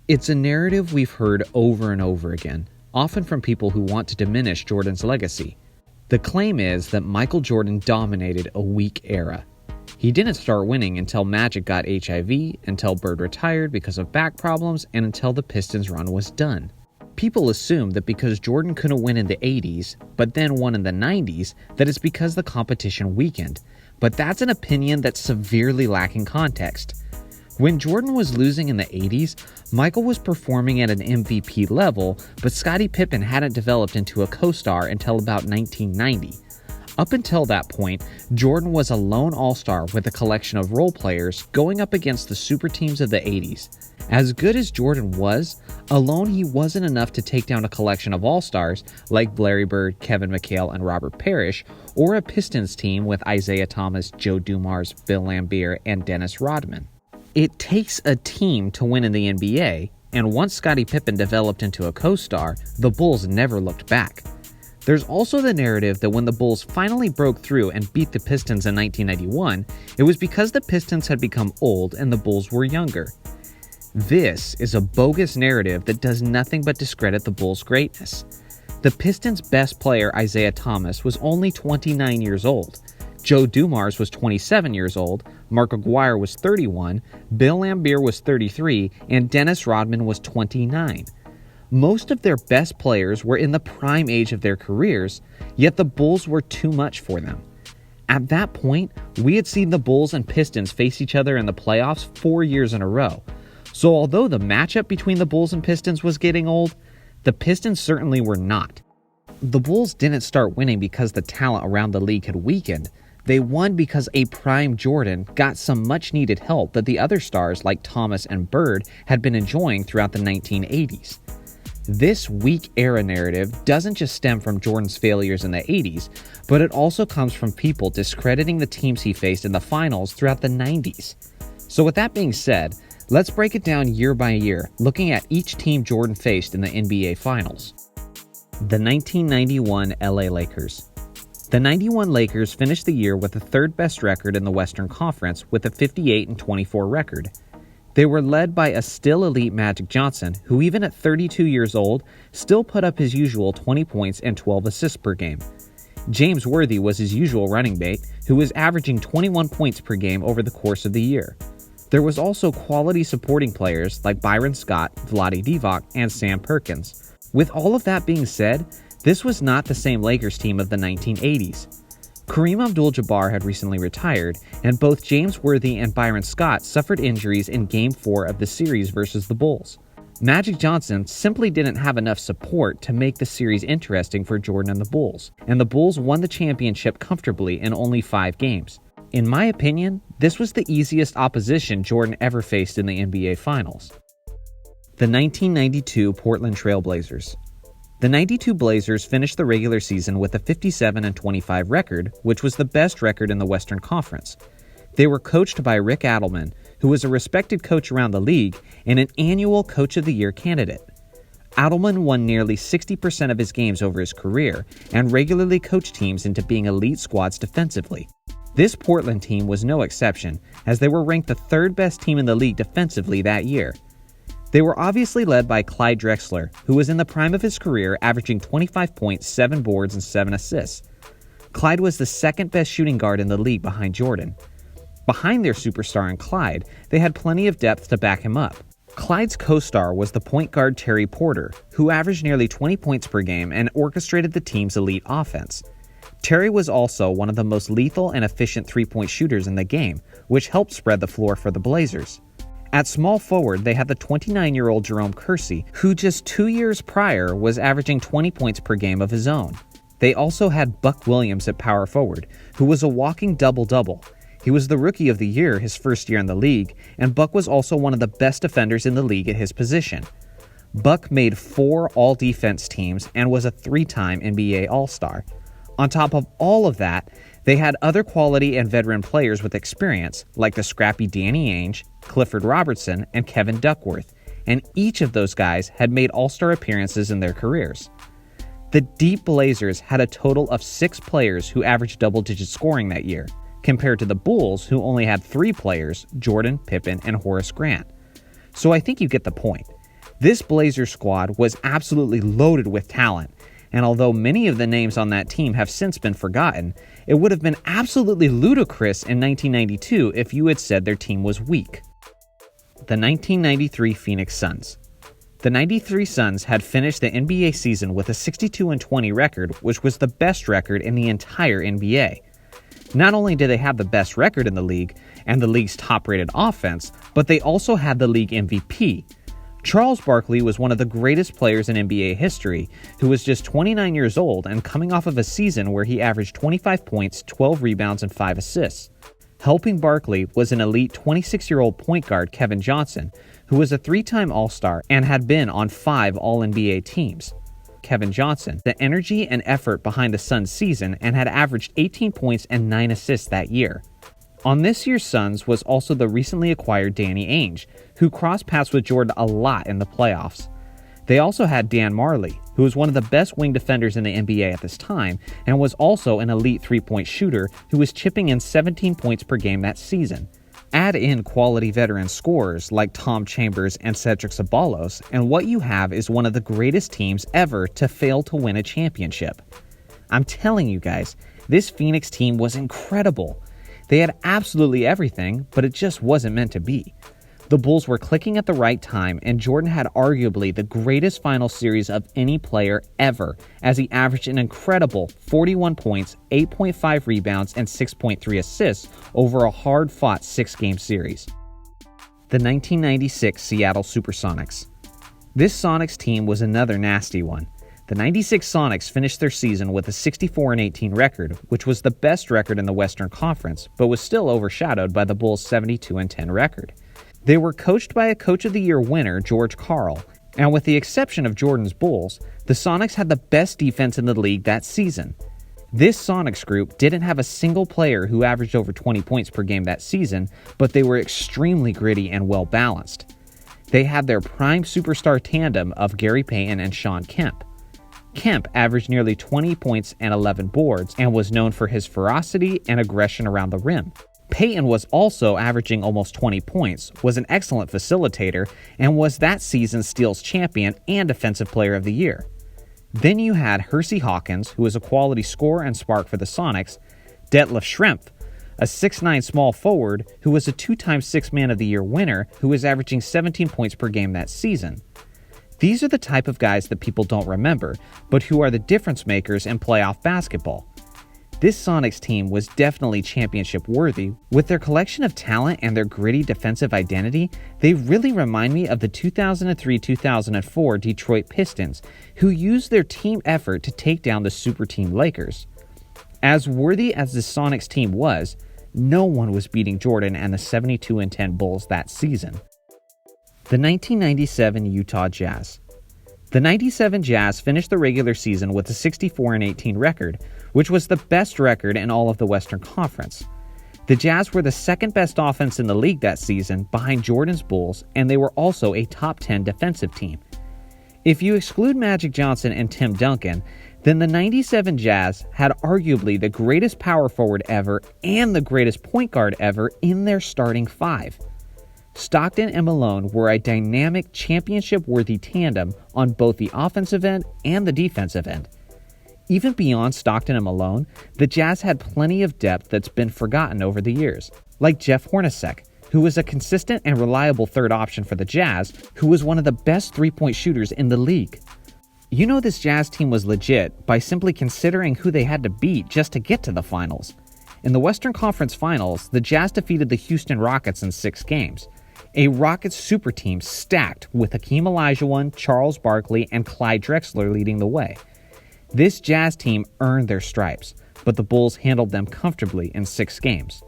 It's a narrative we've heard over and over again, often from people who want to diminish Jordan's legacy. The claim is that Michael Jordan dominated a weak era. He didn't start winning until Magic got HIV, until Bird retired because of back problems, and until the Pistons run was done. People assume that because Jordan couldn't win in the 80s, but then won in the 90s, that it's because the competition weakened. But that's an opinion that's severely lacking context. When Jordan was losing in the 80s, Michael was performing at an MVP level, but Scottie Pippen hadn't developed into a co-star until about 1990. Up until that point, Jordan was a lone all-star with a collection of role players going up against the super teams of the 80s. As good as Jordan was, alone he wasn't enough to take down a collection of all-stars like Larry Bird, Kevin McHale, and Robert Parrish, or a Pistons team with Isaiah Thomas, Joe Dumars, Bill Laimbeer, and Dennis Rodman. It takes a team to win in the NBA, and once Scottie Pippen developed into a co-star, the Bulls never looked back. There's also the narrative that when the Bulls finally broke through and beat the Pistons in 1991, it was because the Pistons had become old and the Bulls were younger. This is a bogus narrative that does nothing but discredit the Bulls' greatness. The Pistons' best player, Isaiah Thomas, was only 29 years old. Joe Dumars was 27 years old, Mark Aguirre was 31, Bill Laimbeer was 33, and Dennis Rodman was 29. Most of their best players were in the prime age of their careers, yet the Bulls were too much for them. At that point, we had seen the Bulls and Pistons face each other in the playoffs 4 years in a row. So although the matchup between the Bulls and Pistons was getting old, the Pistons certainly were not. The Bulls didn't start winning because the talent around the league had weakened. They won because a prime Jordan got some much-needed help that the other stars like Thomas and Bird had been enjoying throughout the 1980s. This weak era narrative doesn't just stem from Jordan's failures in the 80s, but it also comes from people discrediting the teams he faced in the finals throughout the 90s. So with that being said, let's break it down year by year, looking at each team Jordan faced in the NBA Finals. The 1991 LA Lakers. The 91 Lakers finished the year with the third best record in the Western Conference with a 58-24 record. They were led by a still elite Magic Johnson, who even at 32 years old, still put up his usual 20 points and 12 assists per game. James Worthy was his usual running mate, who was averaging 21 points per game over the course of the year. There was also quality supporting players like Byron Scott, Vlade Divac, and Sam Perkins. With all of that being said, this was not the same Lakers team of the 1980s. Kareem Abdul-Jabbar had recently retired, and both James Worthy and Byron Scott suffered injuries in Game 4 of the series versus the Bulls. Magic Johnson simply didn't have enough support to make the series interesting for Jordan and the Bulls won the championship comfortably in only 5 games. In my opinion, this was the easiest opposition Jordan ever faced in the NBA Finals. The 1992 Portland Trail Blazers. The 92 Blazers finished the regular season with a 57-25 record, which was the best record in the Western Conference. They were coached by Rick Adelman, who was a respected coach around the league and an annual Coach of the Year candidate. Adelman won nearly 60% of his games over his career and regularly coached teams into being elite squads defensively. This Portland team was no exception, as they were ranked the third best team in the league defensively that year. They were obviously led by Clyde Drexler, who was in the prime of his career, averaging 25 points, 7 boards, and 7 assists. Clyde was the second best shooting guard in the league behind Jordan. Behind their superstar in Clyde, they had plenty of depth to back him up. Clyde's co-star was the point guard Terry Porter, who averaged nearly 20 points per game and orchestrated the team's elite offense. Terry was also one of the most lethal and efficient three-point shooters in the game, which helped spread the floor for the Blazers. At small forward, they had the 29-year-old Jerome Kersey, who just 2 years prior was averaging 20 points per game of his own. They also had Buck Williams at power forward, who was a walking double-double. He was the Rookie of the Year his first year in the league, and Buck was also one of the best defenders in the league at his position. Buck made 4 all-defense teams and was a 3-time NBA All-Star. On top of all of that, they had other quality and veteran players with experience, like the scrappy Danny Ainge, Clifford Robertson, and Kevin Duckworth, and each of those guys had made All-Star appearances in their careers. The deep Blazers had a total of 6 players who averaged double-digit scoring that year, compared to the Bulls, who only had 3 players, Jordan, Pippen, and Horace Grant. So I think you get the point. This Blazers squad was absolutely loaded with talent, and although many of the names on that team have since been forgotten, it would have been absolutely ludicrous in 1992 if you had said their team was weak. The 1993 Phoenix Suns. The 93 Suns had finished the NBA season with a 62-20 record, which was the best record in the entire NBA. Not only did they have the best record in the league and the league's top-rated offense, but they also had the league MVP. Charles Barkley was one of the greatest players in NBA history, who was just 29 years old and coming off of a season where he averaged 25 points, 12 rebounds, and 5 assists. Helping Barkley was an elite 26-year-old point guard, Kevin Johnson, who was a 3-time All-Star and had been on 5 All-NBA teams. Kevin Johnson, the energy and effort behind the Suns season, and had averaged 18 points and 9 assists that year. On this year's Suns was also the recently acquired Danny Ainge, who crossed paths with Jordan a lot in the playoffs. They also had Dan Marley, who was one of the best wing defenders in the NBA at this time, and was also an elite three-point shooter who was chipping in 17 points per game that season. Add in quality veteran scorers like Tom Chambers and Cedric Ceballos, and what you have is one of the greatest teams ever to fail to win a championship. I'm telling you guys, this Phoenix team was incredible. They had absolutely everything, but it just wasn't meant to be. The Bulls were clicking at the right time, and Jordan had arguably the greatest final series of any player ever, as he averaged an incredible 41 points, 8.5 rebounds, and 6.3 assists over a hard-fought 6-game series. The 1996 Seattle Supersonics. This Sonics team was another nasty one. The 96 Sonics finished their season with a 64-18 record, which was the best record in the Western Conference, but was still overshadowed by the Bulls' 72-10 record. They were coached by a Coach of the Year winner, George Karl, and with the exception of Jordan's Bulls, the Sonics had the best defense in the league that season. This Sonics group didn't have a single player who averaged over 20 points per game that season, but they were extremely gritty and well-balanced. They had their prime superstar tandem of Gary Payton and Shawn Kemp. Kemp averaged nearly 20 points and 11 boards and was known for his ferocity and aggression around the rim. Payton was also averaging almost 20 points, was an excellent facilitator, and was that season's steals champion and Defensive Player of the Year. Then you had Hersey Hawkins, who was a quality scorer and spark for the Sonics, Detlef Schrempf, a 6'9 small forward who was a 2-time Sixth Man of the Year winner who was averaging 17 points per game that season. These are the type of guys that people don't remember, but who are the difference makers in playoff basketball. This Sonics team was definitely championship worthy. With their collection of talent and their gritty defensive identity, they really remind me of the 2003-2004 Detroit Pistons, who used their team effort to take down the super team Lakers. As worthy as the Sonics team was, no one was beating Jordan and the 72-10 Bulls that season. The 1997 Utah Jazz. The 97 Jazz finished the regular season with a 64-18 record, which was the best record in all of the Western Conference. The Jazz were the second best offense in the league that season, behind Jordan's Bulls, and they were also a top 10 defensive team. If you exclude Magic Johnson and Tim Duncan, then the 97 Jazz had arguably the greatest power forward ever and the greatest point guard ever in their starting five. Stockton and Malone were a dynamic, championship-worthy tandem on both the offensive end and the defensive end. Even beyond Stockton and Malone, the Jazz had plenty of depth that's been forgotten over the years, like Jeff Hornacek, who was a consistent and reliable third option for the Jazz, who was one of the best three-point shooters in the league. You know this Jazz team was legit by simply considering who they had to beat just to get to the finals. In the Western Conference Finals, the Jazz defeated the Houston Rockets in 6 games. A Rockets super team stacked with Hakeem Olajuwon, Charles Barkley, and Clyde Drexler leading the way. This Jazz team earned their stripes, but the Bulls handled them comfortably in 6 games.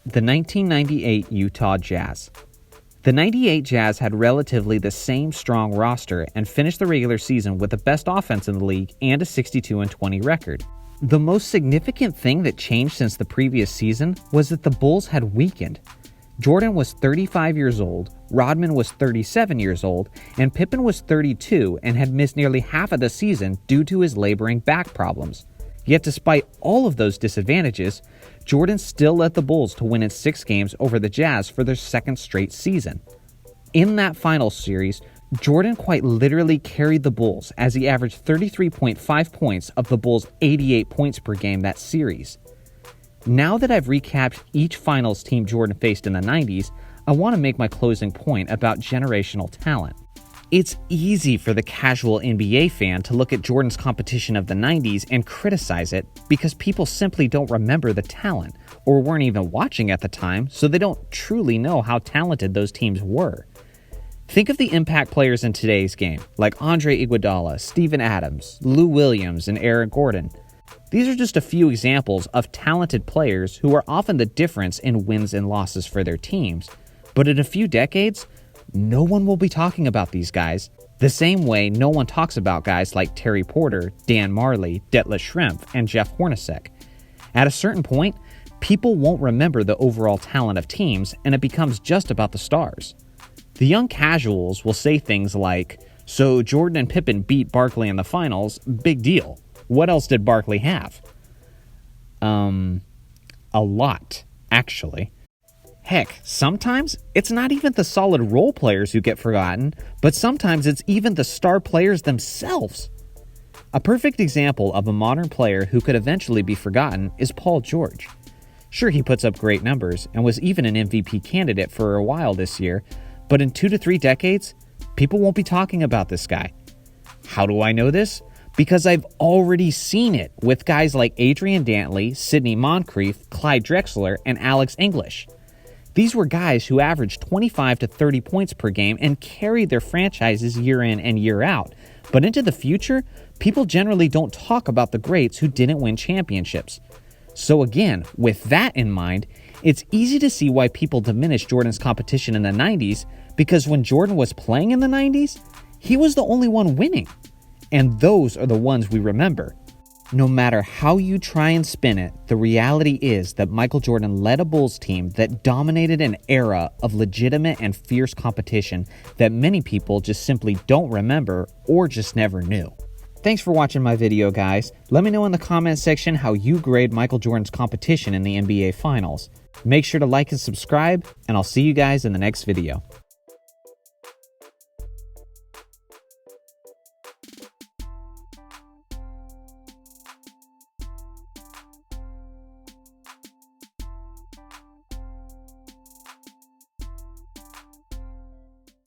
The 1998 Utah Jazz. The 98 Jazz had relatively the same strong roster and finished the regular season with the best offense in the league and a 62-20 record. The most significant thing that changed since the previous season was that the Bulls had weakened. Jordan was 35 years old, Rodman was 37 years old, and Pippen was 32 and had missed nearly half of the season due to his laboring back problems. Yet despite all of those disadvantages, Jordan still led the Bulls to win in 6 games over the Jazz for their second straight season. In that finals series, Jordan quite literally carried the Bulls as he averaged 33.5 points of the Bulls' 88 points per game that series. Now that I've recapped each finals team Jordan faced in the 90s, I want to make my closing point about generational talent. It's easy for the casual NBA fan to look at Jordan's competition of the 90s and criticize it because people simply don't remember the talent or weren't even watching at the time, so they don't truly know how talented those teams were. Think of the impact players in today's game, like Andre Iguodala, Steven Adams, Lou Williams, and Eric Gordon. These are just a few examples of talented players who are often the difference in wins and losses for their teams. But in a few decades, no one will be talking about these guys the same way no one talks about guys like Terry Porter, Dan Marley, Detlef Schrempf, and Jeff Hornacek. At a certain point, people won't remember the overall talent of teams, and it becomes just about the stars. The young casuals will say things like, "So Jordan and Pippen beat Barkley in the finals, big deal. What else did Barkley have?" A lot, actually. Heck, sometimes it's not even the solid role players who get forgotten, but sometimes it's even the star players themselves. A perfect example of a modern player who could eventually be forgotten is Paul George. Sure, he puts up great numbers and was even an MVP candidate for a while this year, but in 2 to 3 decades, people won't be talking about this guy. How do I know this? Because I've already seen it with guys like Adrian Dantley, Sidney Moncrief, Clyde Drexler, and Alex English. These were guys who averaged 25 to 30 points per game and carried their franchises year in and year out. But into the future, people generally don't talk about the greats who didn't win championships. So again, with that in mind, it's easy to see why people diminish Jordan's competition in the 90s, because when Jordan was playing in the 90s, he was the only one winning. And those are the ones we remember. No matter how you try and spin it, the reality is that Michael Jordan led a Bulls team that dominated an era of legitimate and fierce competition that many people just simply don't remember or just never knew. Thanks for watching my video, guys. Let me know in the comment section how you grade Michael Jordan's competition in the NBA Finals. Make sure to like and subscribe, and I'll see you guys in the next video.